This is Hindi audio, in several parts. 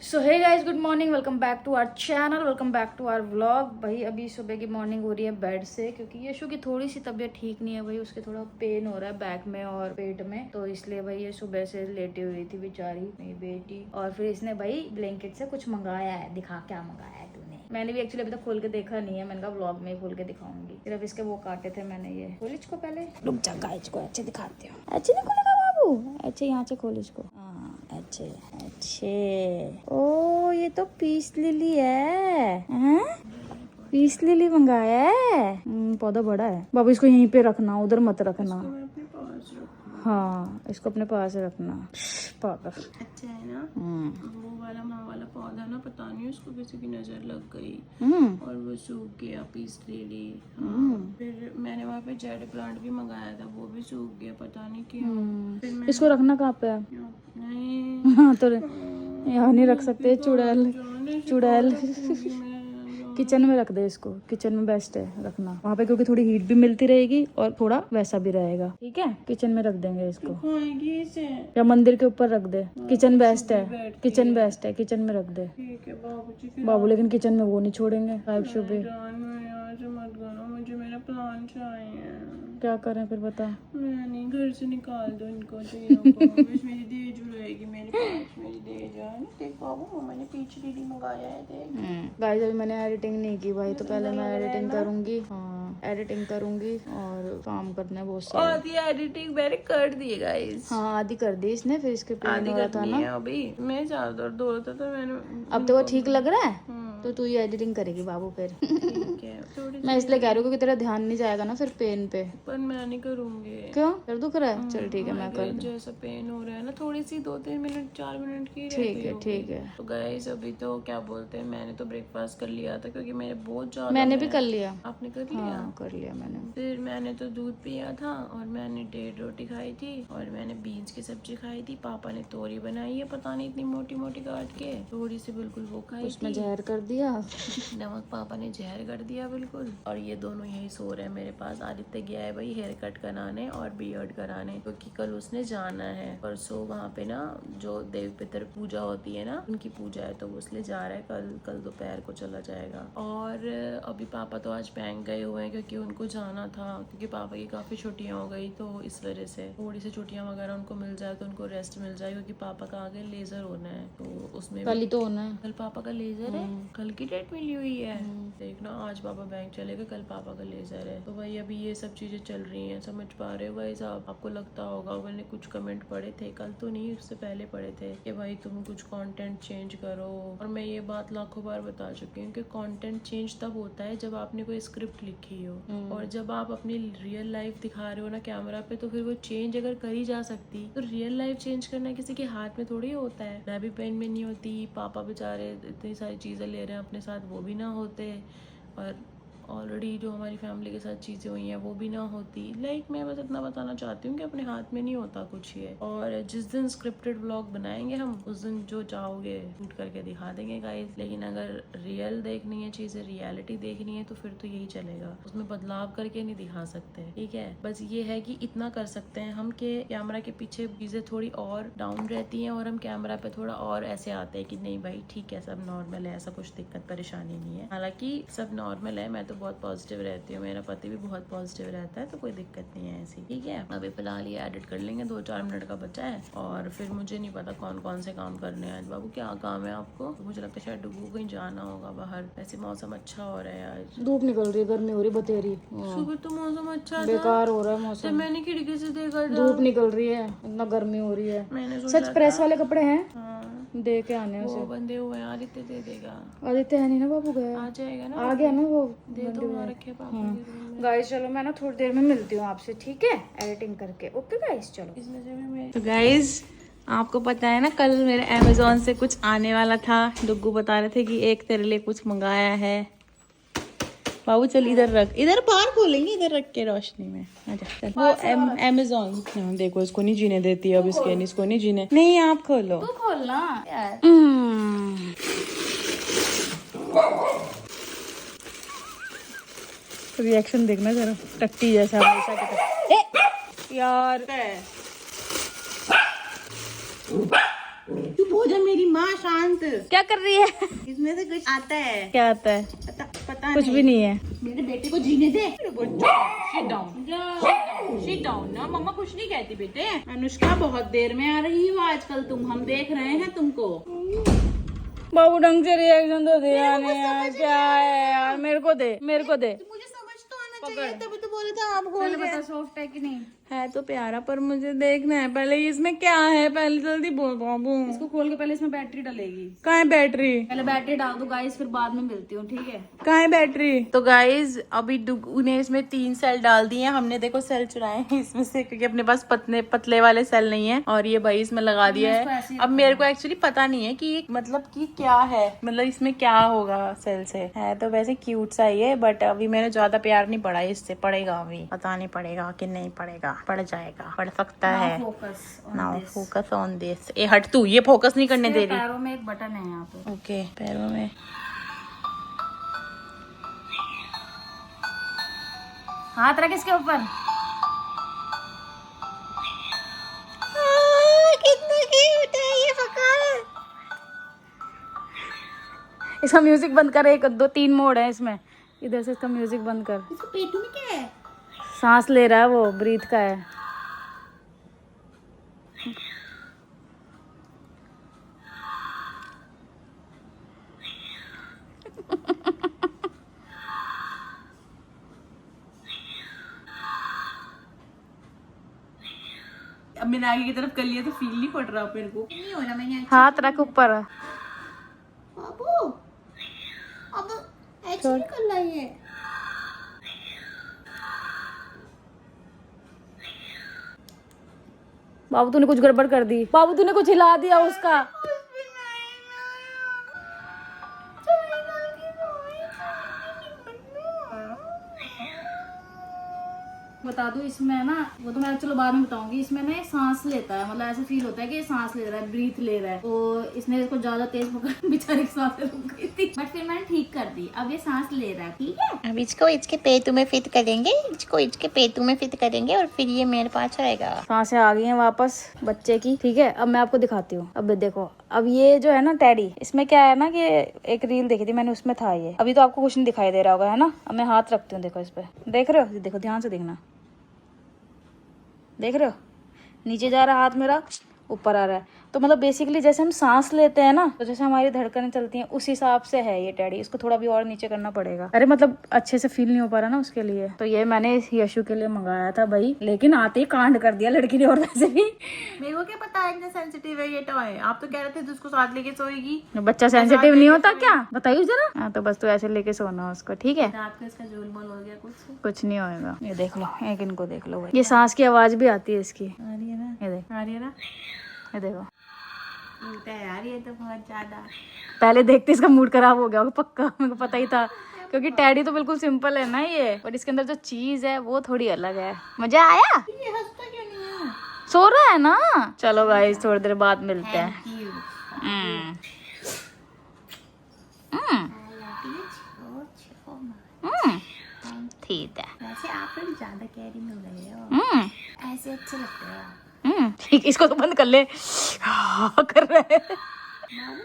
So hey guys, good morning, welcome back to our channel, welcome back to our vlog. भाई अभी सुबह की मॉर्निंग हो रही है बेड से, क्योंकि यशु की थोड़ी सी तबीयत ठीक नहीं है। भाई उसके थोड़ा पेन हो रहा है बैक में और पेट में, तो इसलिए भाई ये सुबह से लेटी हुई थी बेचारी मेरी बेटी। और फिर इसने भाई ब्लैंकेट से कुछ मंगाया है। दिखा क्या मंगाया है तूने? मैंने भी एक्चुअली अभी तक खोल के देखा नहीं है, मैंने कहा व्लॉग में ही खोल के दिखाऊंगी। सिर्फ इसके वो काटे थे मैंने। ये खोल इसको पहले, रुक जा गाइस को अच्छे दिखाते हो। अच्छे नहीं खोलेगा बाबू, अच्छे यहाँ से खोल इसको। अच्छे अच्छे। ओ ये तो पीस लिली है, हैं? पीस लिली मंगाया है। पौधा बड़ा है बाबू, इसको यहीं पे रखना, उधर मत रखना। हाँ इसको अपने पास रखना। पागल। अच्छा है ना। वो वाला माँ वाला पौधा ना, पता नहीं उसको किसी की नजर लग गई और वो सूख गया, पीस ले ली। फिर मैंने वहाँ पे जेड प्लांट भी मंगाया था, वो भी सूख गया, पता नहीं क्यों। फिर मैं इसको रखना कहाँ पे है? नहीं हाँ तो यहाँ नहीं रख सकते। चुड़ैल चुड़ैल किचन में रख दे इसको, किचन में बेस्ट है रखना वहाँ पे, क्योंकि थोड़ी हीट भी मिलती रहेगी और थोड़ा वैसा भी रहेगा। ठीक है, किचन में रख देंगे इसको। खाएगी इसे। या मंदिर के ऊपर रख दे। किचन बेस्ट है, किचन बेस्ट है, किचन में रख दे। ठीक है बाबूजी। बाबू लेकिन किचन में वो नहीं छोड़ेंगे। फाइव शुबे यहाँ से मत करो, मुझे मेरा प्लान चाहिए। क्या करें फिर बता। मैं नहीं, घर से निकाल दो इनको तीनों को। बस मेरी देज रहेगी मेरे पास, मेरी देज है ना। देख बाबू, मैंने पीछे दीदी मंगाया है, देख। गाइस अभी मैंने एडिटिंग नहीं की भाई, तो पहले मैं एडिटिंग करूंगी। हाँ एडिटिंग करूंगी और काम करना है बहुत सारा। आधी एडिटिंग मैंने कर दी है गाइस। हाँ आधी कर दी इसने, फिर इसके पेन हो रहा था ना। अभी मैं ज्यादा दर्द हो रहा था तो मैंने। अब तो वो ठीक लग रहा है, तो तू ही एडिटिंग करेगी बाबू फिर। ठीक है थोड़ी मैं इसलिए कह रही हूँ क्योंकि तेरा ध्यान नहीं जाएगा ना फिर पेन पे। पर मैं नहीं करूंगी। क्यों, सर दुख रहा है? चल ठीक है मैं कर दूँ। जैसा पेन हो रहा है ना, थोड़ी सी 2-3 मिनट 4 मिनट की ठीक है ठीक है। तो गाइस अभी तो क्या बोलते हैं, मैंने तो ब्रेकफास्ट कर लिया था क्योंकि मेरे बहुत ज्यादा। मैंने भी कर लिया। आपने कर लिया? हाँ कर लिया मैंने। फिर मैंने तो दूध पिया था और मैंने 1.5 रोटी खाई थी और मैंने बीन्स की सब्जी खाई थी। पापा ने तोरी बनाई है, पता नहीं इतनी मोटी मोटी काट के, थोड़ी सी बिल्कुल वो खाई उसमें थी। जहर कर दिया। नमक पापा ने जहर कर दिया बिल्कुल। और ये दोनों यही सो रहे हैं मेरे पास। आदित्य गया है भाई हेयर कट कराने और बियर्ड कराने, क्योंकि कल उसने जाना है। परसों वहाँ पे ना जो देव पितर पूजा होती है ना, उनकी पूजा है, तो वो इसलिए जा रहा है। कल दोपहर को चला जाएगा। और अभी पापा तो आज बैंक गए हुए हैं क्योंकि उनको जाना था, क्योंकि पापा की काफी छुट्टियां हो गई, तो इस वजह से थोड़ी सी छुट्टियां वगैरह उनको मिल जाए तो उनको रेस्ट मिल जाए, क्योंकि पापा का आगे लेजर होना है, तो उसमें कल ही तो होना है। कल पापा का लेजर है। कल की डेट मिली हुई है। देखना आज पापा बैंक चले गए, कल पापा का लेजर है। तो भाई अभी ये सब चीजें चल रही हैं, समझ पा रहे हो भाई साहब? आपको लगता होगा, मैंने कुछ कमेंट पढ़े थे, कल तो नहीं उससे पहले पढ़े थे, कि भाई तुम कुछ कंटेंट चेंज करो। और मैं ये बात लाखों बार बता चुकी हूँ कि कंटेंट चेंज तब होता है जब आपने कोई स्क्रिप्ट लिखी हो, और जब आप अपनी रियल लाइफ दिखा रहे हो ना कैमरा पे, तो फिर वो चेंज अगर करी जा सकती, तो रियल लाइफ चेंज करना किसी के हाथ में थोड़ी होता है। मैं भी पेन में नहीं होती, पापा बेचारे इतनी सारी चीजें ले रहे हैं अपने साथ, वो भी ना होते, और ऑलरेडी जो हमारी फैमिली के साथ चीज़ें हुई हैं वो भी ना होती। मैं बस इतना बताना चाहती हूँ कि अपने हाथ में नहीं होता कुछ ये। और जिस दिन स्क्रिप्टेड व्लॉग बनाएंगे हम, उस दिन जो चाहोगे शूट करके दिखा देंगे गाइस। लेकिन अगर रियल देखनी है चीज़ें, रियलिटी देखनी है, तो फिर तो यही चलेगा, उसमें बदलाव करके नहीं दिखा सकते। ठीक है, बस ये है कि इतना कर सकते हैं हम कि कैमरा के पीछे चीज़ें थोड़ी और डाउन रहती हैं और हम कैमरा पे थोड़ा और ऐसे आते हैं कि नहीं भाई ठीक है, सब नॉर्मल है, ऐसा कुछ दिक्कत परेशानी नहीं है। हालांकि सब नॉर्मल है, मैं तो बहुत पॉजिटिव रहती हूँ, मेरा पति भी बहुत पॉजिटिव रहता है, तो कोई दिक्कत नहीं है ऐसी। ठीक है, अभी फिलहाल ये एडिट कर लेंगे, 2-4 मिनट का बचा है, और फिर मुझे नहीं पता कौन कौन से काम करने हैं आज। बाबू क्या काम है आपको? तो मुझे लगता है शायद डुगू कहीं जाना होगा बाहर, वैसे मौसम अच्छा हो रहा है आज। धूप निकल रही है, गर्मी हो रही बतेरी। सुबह तो मौसम अच्छा था, बेकार हो रहा है तो मौसम। मैंने खिड़की से देखा था। धूप निकल रही है, इतना गर्मी हो रही है। मैंने सोचा सच प्रेस वाले कपड़े हैं, हाँ, दे के आने वो उसे। बंधे हुए हैं, आदित्य दे देगा। आदित्य है नहीं ना, बाबू गया, आ जाएगा ना, आ गया ना वो। दे दो, वहाँ रखे पापा के रूम में। गाइस चलो मैं ना थोड़ी देर में मिलती हूँ आपसे, ठीक है, एडिटिंग करके। ओके गाइस चलो। इसमें से भी मैं तो गाइज आपको पता है ना, कल मेरे अमेजोन से कुछ आने वाला था। डुग्गू बता रहे थे कि एक तेरे लिए कुछ मंगाया है। बाबू चल इधर रख, इधर बाहर खोलेंगे, इधर रख के रोशनी में। आजा चल। वो अमेजोन देखो, इसको नहीं जीने देती अब, इसको नहीं जीने। नहीं आप खोलो, तू खोलना यार। रिएक्शन देखना जरा, टट्टी जैसा हमेशा की तरह। यार हो जा मेरी माँ, शांत। क्या कर रही है? इसमें से कुछ आता है। क्या आता है? पता कुछ भी नहीं है। मेरे बेटे को जीने दे। Sit down ना, मम्मा कुछ नहीं कहती बेटे। अनुष्का बहुत देर में आ रही हो आजकल तुम, हम देख रहे हैं तुमको। बाबू ढंग से रिएक्शन तो दिया नहीं यार, क्या है यार, मेरे को दे। मुझे समझ तो आना चाहिए, तभी तो बोले थे आप खोल के। बता सॉफ्ट है कि नहीं? है तो प्यारा, पर मुझे देखना है पहले इसमें क्या है, पहले जल्दी बोल बाबू। इसको खोल के पहले इसमें बैटरी डलेगी। कहाँ है बैटरी? पहले बैटरी डाल दो गाइस, फिर बाद में मिलती हूँ, ठीक है? कहाँ है बैटरी? तो गाइज अभी उन्हें इसमें 3 सेल डाल दिए हैं हमने, देखो सेल चुराए हैं इसमें से, क्योंकि अपने पास पतले वाले सेल नहीं है, और ये भाई इसमें लगा दिया है। अब मेरे को एक्चुअली पता नहीं है कि मतलब कि क्या है, मतलब इसमें क्या होगा सेल से। है तो वैसे क्यूट सा ही है, बट अभी मैंने ज्यादा प्यार नहीं पड़ा इससे, पड़ेगा अभी, पता नहीं पड़ेगा कि नहीं पड़ेगा, पड़ जाएगा, पड़ सकता है। Now focus on this. ए हट तू, ये फोकस नहीं करने दे रही। पैरों में एक बटन है यहाँ पे। ओके, पैरों में हाथ रख इसके ऊपर। कितना क्यूट है ये फकर। इसका म्यूजिक बंद कर। 1 2 3 मोड है इसमें, इधर से इसका म्यूजिक बंद कर। इसको पेटू में क्या है? सांस ले रहा है वो, ब्रीथ का है। अब मैंने आगे की तरफ कर लिया तो फील नहीं पड़ रहा मेरे को। नहीं हो रहा, मैंने हाथ रख ऊपर। बाबू अब ऐसे नहीं करना है। बाबू तूने कुछ गड़बड़ कर दी, बाबू तूने कुछ हिला दिया उसका। बता दूं इसमें ना, वो तो मैं चलो बाद में बताऊंगी, इसमें ना सांस लेता है, मतलब ऐसा फील होता है कि सांस ले रहा है, ब्रीथ ले रहा है। तो इसने इसको ज्यादा तेज पकड़, बेचारी की सांसें रुक गई थी, बट फिर मैंने ठीक कर दी। अब ये सांस ले रहा है, ठीक है? अब इसको इसके पेटू में फिट करेंगे, इसको इसके पेटू में फिट करेंगे और फिर ये मेरे पास रहेगा। सांसें आ गई हैं वापस बच्चे की, ठीक है? अब मैं आपको दिखाती हूँ। अब देखो, अब ये जो है ना टेडी, इसमें क्या है ना कि एक रील देखी थी मैंने, उसमें था ये। अभी तो आपको कुछ नहीं दिखाई दे रहा होगा, है ना? अब मैं हाथ रखती हूँ, देखो इस पे, देख रहे हो? देखो ध्यान से देखना, देख रहे हो? नीचे जा रहा हाथ मेरा, ऊपर आ रहा है। तो मतलब बेसिकली जैसे हम सांस लेते हैं ना, तो जैसे हमारी धड़कनें चलती हैं, उस हिसाब से है ये टेडी। इसको थोड़ा भी और नीचे करना पड़ेगा। अरे मतलब अच्छे से फील नहीं हो पा रहा ना उसके लिए, तो ये मैंने यशु के लिए मंगाया था भाई, लेकिन आते ही कांड कर दिया लड़की ने। और वैसे भी मेरे को क्या पता है इतना सेंसिटिव है ये टॉय। आप तो कह रहे थे उसको साथ लेके सोएगी। बच्चा सेंसिटिव नहीं होता क्या? बताइए जरा। हाँ तो बस तो ऐसे लेके सोना उसको, ठीक है? रात को इसका झोलमोल हो गया कुछ नहीं होएगा। ये देख लो, एक इनको देख लो भाई, ये सांस की आवाज भी आती है इसकी। आ रही है ना, ये देख, आ रही है ना। ये देखो, उल्टा है यार ये तो बहुत ज्यादा। पहले देखते इसका मूड खराब हो गया होगा पक्का, मेरे को पता ही था, क्योंकि टेडी तो बिल्कुल सिंपल है ना ये, बट इसके अंदर जो चीज है वो थोड़ी अलग है। मजा आया? ये हंसता क्यों नहीं है? सो रहा है ना। चलो गाइस, थोड़ी देर बाद मिलते हैं। ठीक है। वैसे आप लोग ज्यादा केयरिंग हो रहे हो, ऐसे अच्छे लगते हो। ठीक, इसको तो बंद कर ले। कर रहे हैं।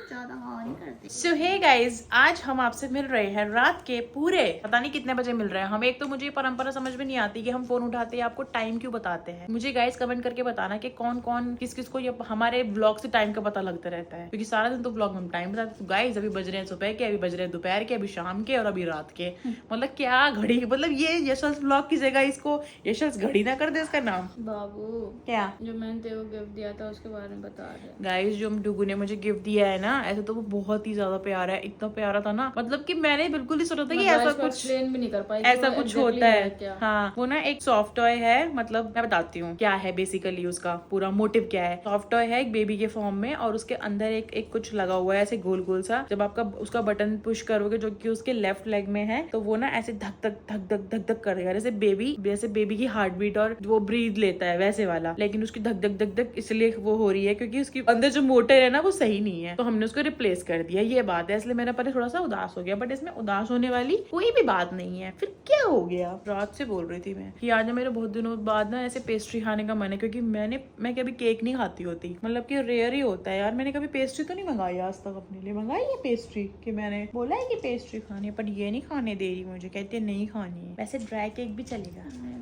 ज्यादा हाँ नहीं करते। सो हे गाइज, आज हम आपसे मिल रहे हैं रात के पूरे पता नहीं कितने बजे मिल रहे हैं हम। एक तो मुझे परंपरा समझ में नहीं आती कि हम फोन उठाते हैं आपको टाइम क्यों बताते हैं। मुझे गाइज कमेंट करके बताना कि कौन कौन किस किस को ये हमारे ब्लॉग से टाइम का पता लगता रहता है, क्योंकि सारा दिन तो ब्लॉग में टाइम बताते। तो गाइज अभी बज रहे हैं सुबह के, अभी बज रहे हैं दोपहर के, अभी शाम के और अभी रात के। मतलब क्या घड़ी, मतलब ये यशल्स ब्लॉग की जगह इसको यशल्स घड़ी ना कर दे इसका नाम। बाबू, क्या जो मैंने तेरे को गिफ्ट दिया था उसके बारे में बता रहे। गाइस जो डुगू ने मुझे गिफ्ट दिया है ना, ऐसे तो वो बहुत ही ज्यादा प्यारा है। इतना प्यारा था ना, मतलब कि मैंने बिल्कुल ही सोचा था कि ऐसा कुछ एक्सप्लेन भी नहीं कर पाई, ऐसा कुछ होता है। हाँ, वो ना एक सॉफ्ट टॉय है, मतलब मैं बताती हूँ क्या है बेसिकली, उसका पूरा मोटिव क्या है। सॉफ्ट टॉय है एक बेबी के फॉर्म में, और उसके अंदर एक कुछ लगा हुआ है ऐसे गोल गोल सा। जब आपका उसका बटन पुश करोगे जो कि उसके लेफ्ट लेग में है, तो वो ना ऐसे धक धक धक धक धक धक करेगा, जैसे बेबी की हार्ट बीट और वो ब्रीथ लेता है वैसे वाला। लेकिन उसकी धक धक धक धक इसलिए वो हो रही है क्योंकि उसकी अंदर जो मोटर है ना वो सही नहीं है, तो हमने उसको रिप्लेस कर दिया, ये बात है। इसलिए मेरा पति थोड़ा सा उदास हो गया, बट इसमें उदास होने वाली कोई भी बात नहीं है। फिर क्या हो गया, रात से बोल रही थी मैं कि आज मेरे बहुत दिनों बाद ना ऐसे पेस्ट्री खाने का मन है, क्योंकि मैं कभी केक नहीं खाती होती, मतलब कि रेयर ही होता है यार। मैंने कभी पेस्ट्री तो नहीं मंगाई आज तक अपने लिए। मंगाई है पेस्ट्री कि मैंने बोला है कि पेस्ट्री खानी है, पर ये नहीं खाने दे रही मुझे, कहती है नहीं खानी है। वैसे ड्राई केक भी चलेगा।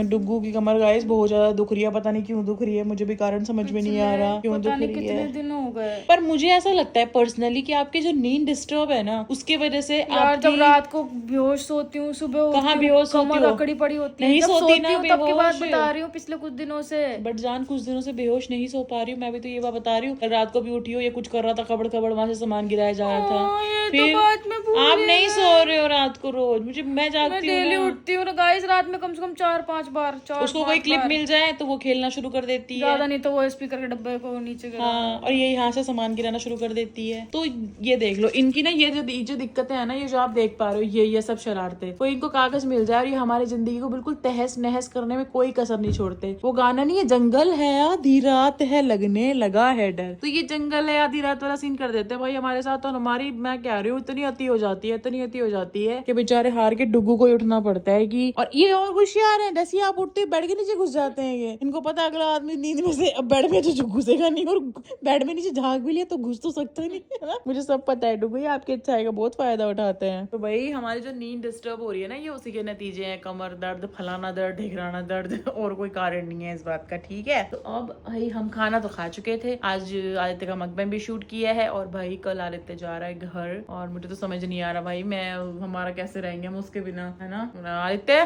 डुग्गू की कमर गाइस बहुत ज्यादा दुख रही है, पता नहीं क्यों दुख रही है, मुझे भी कारण समझ में नहीं आ रहा क्यों दुख रही है। कितने दिन हो गए, पर मुझे ऐसा लगता है पर्सनली कि आपकी जो नींद डिस्टर्ब है ना, उसकी वजह से यार जब रात को बेहोश सोती हूँ, सुबह कहाँ बेहोश सोती हो, अकड़ी पड़ी होती है, नहीं जब सोती ना हूँ तब की बात बेहोश। बता रही हूँ पिछले कुछ दिनों से। बट जान कुछ दिनों से बेहोश नहीं सो पा रही हूँ, मैं भी तो ये बात बता रही हूँ। कल रात को भी उठी हो, ये कुछ कर रहा था, खबड़ खबड़ वहां से सामान गिराया जा रहा था। फिर आप नहीं सो रहे हो रात को रोज, मुझे मैं जागती हूँ, डेली उठती हूँ गाइस रात में कम से कम 4-5 बार। उसको कोई क्लिप मिल जाए तो वो खेलना शुरू कर देती है, ज्यादा नहीं तो वो स्पीकर के डब्बे को नीचे गिरा। हाँ, और ये यहाँ से सामान गिराना शुरू कर देती है। तो ये देख लो इनकी ना, ये जो दिक्कतें हैं ना, ये जो आप देख पा रहे हो, ये सब शरारते, तो इनको कागज मिल जाए और ये हमारी जिंदगी को बिल्कुल तहस नहस करने में कोई कसर नहीं छोड़ते। वो गाना नहीं है, जंगल है आधी रात है लगने लगा है डर, तो ये जंगल है आधी रात वाला सीन कर देते हैं भाई हमारे साथ। और हमारी, मैं कह रही हूँ, इतनी अति हो जाती है, इतनी अति हो जाती है कि बेचारे हार के डुग्गू को ही उठना पड़ता है कि। और ये और होशियार है, जैसे आप उठते बेड के नीचे घुस जाते हैं। ये इनको पता है अगला आदमी नींद में से अब बेड में तो घुसेगा नहीं, और बेड में नीचे झाग भी लिया तो घुस तो सकता नहीं है ना। मुझे सब पता है, डुग्गू आपके अच्छाई का बहुत फायदा उठाते हैं। तो भाई हमारी जो नींद डिस्टर्ब हो रही है ना, ये उसी के नतीजे हैं। कमर दर्द, फलाना दर्द, ढिगराना दर्द, और कोई कारण नहीं है इस बात का, ठीक है। तो अब भाई हम खाना तो खा चुके थे, आज आदित्य का मकबन भी शूट किया है, और भाई कल आदित्य जा रहा है घर, और मुझे तो समझ नहीं आ रहा भाई मैं हमारा कैसे रहेंगे हम उसके बिना, है ना। आदित्य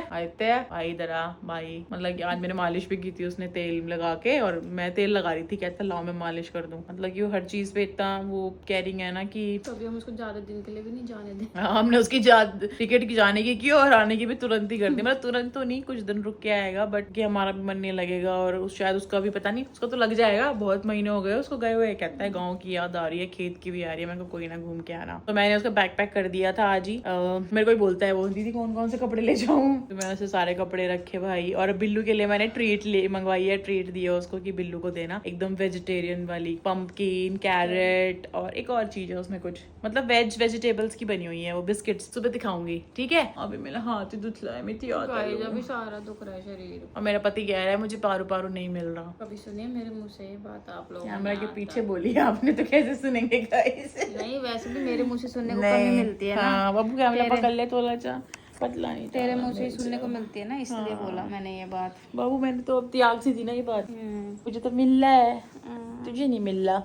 भाई इधर आ भाई, मतलब कि आज मैंने मालिश भी की थी उसने तेल लगा के, और मैं तेल लगा रही थी, कहता लाओ मैं मालिश कर दूं। मतलब कि वो हर चीज पे इतना वो कैरिंग है ना कि तभी हम उसको ज्यादा दिन के लिए भी नहीं जाने दें। हमने उसकी टिकट की जाने की की और आने की भी तुरंत ही कर दी, मतलब तुरंत तो नहीं, कुछ दिन रुक के आएगा, बट कि हमारा भी मन नहीं लगेगा, और शायद उसका भी पता नहीं, उसका तो लग जाएगा। बहुत महीने हो गए उसको गए हुए, कहता है गाँव की याद आ रही है, खेत की भी आ रही है, मैं कोई ना घूम के आना। तो मैंने उसका बैग पैक कर दिया था आज ही। मेरे को बोलता है वो, दीदी कौन कौन से कपड़े ले जाऊं, तो मैंने उसे सारे कपड़े रखे भाई। और बिल्लू के लिए मैंने ट्रीट मंगवाई है, ट्रीट दिया उसको कि बिल्लू को देना, एकदम वेजिटेरियन वाली, पंपकिन, कैरेट, और एक और चीज है उसमें कुछ, मतलब वेजिटेबल्स की बनी हुई है वो बिस्किट्स। सुबह दिखाऊंगी, ठीक है। अभी मेरा हाथ ही दुखला है, मेरी याद आ रही है। अभी सारा दुख रहा है शरीर, और मेरा पति कह रहा है मुझे पारू पारू नहीं मिल रहा। कभी सुनिए मेरे मुंह से ये बात आप लोग। कैमरा के पीछे बोली आपने, तो कैसे सुनेंगे गाइस। नहीं वैसे भी मेरे मुंह से सुनने को कमी मिलती है ना। हाँ बाबू कैमरा पकड़ ले थोड़ा सा, पतला नहीं तेरे मुंह से ही सुनने को मिलती है ना, इसलिए बोला मैंने ये बात। बाबू मैंने तो अब त्याग सी थी ना ये बात, मुझे तो मिल रहा है, तुझे नहीं मिल रहा।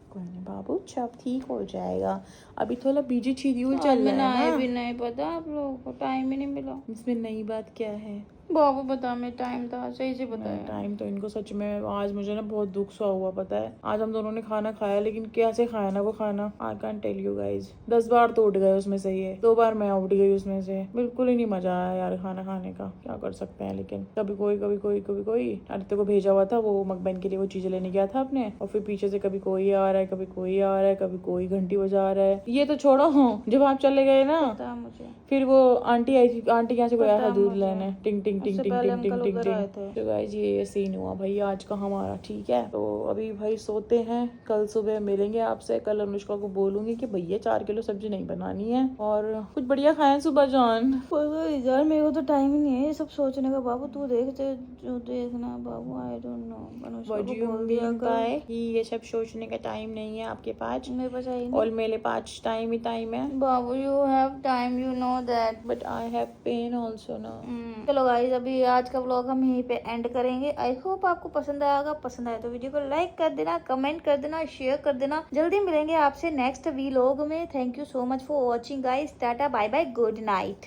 कोई नहीं बाबू, सब ठीक हो जाएगा। अभी थोड़ा बिजी शेड्यूल चल रहा है ना। भी नहीं पता आप लोगों को, टाइम ही नहीं मिला। इसमें नई बात क्या है बाबू बता, मैं टाइम था सही से बताया। टाइम तो इनको सच में आज मुझे ना बहुत दुख सा हुआ, पता है। आज हम दोनों ने खाना खाया, लेकिन कैसे खाया ना वो खाना, I can't tell you guys. 10 बार तो उठ गए उसमें से, ये 2 बार मैं उठ गई उसमें से। बिल्कुल ही नहीं मजा आया यार खाना खाने का, क्या कर सकते हैं। लेकिन कभी कोई आदित्य को भेजा हुआ था, वो मकबन के लिए वो चीजें लेने गया था अपने, और फिर पीछे से कभी कोई आ रहा है, कभी कोई आ रहा है, कभी कोई घंटी बजा रहा है। ये तो छोड़ो, जब आप चले गए ना, मुझे फिर वो आंटी आई थी, आंटी यहाँ से कोई आया था दूध लेने, टिंग टिंग टिंग टिंग टिंग टिंग टिंग टिंग। तो गाइस ये सीन हुआ भाई आज का हमारा, ठीक है। तो अभी भाई सोते हैं, कल सुबह मिलेंगे आपसे। कल अनुष्का को बोलूंगी कि भैया 4 किलो सब्जी नहीं बनानी है, और कुछ बढ़िया खाएं सुबह जान। यार मेरे को तो टाइम ही नहीं है ये सब सोचने का। बाबू तू देखते जो देखना बाबू, आई डोंट नो। ये सब सोचने का टाइम नहीं है आपके पास, मेरे पास आई और मेरे पास टाइम ही टाइम है। बाबू you have time, you know that, but I have pain also ना। चलो गाइस अभी आज का व्लॉग हम यहीं पे एंड करेंगे। आई होप आपको पसंद आएगा, पसंद आए तो वीडियो को लाइक कर देना, कमेंट कर देना, शेयर कर देना। जल्दी मिलेंगे आपसे नेक्स्ट व्लॉग में। Thank you so much for watching guys, tata bye bye, good night.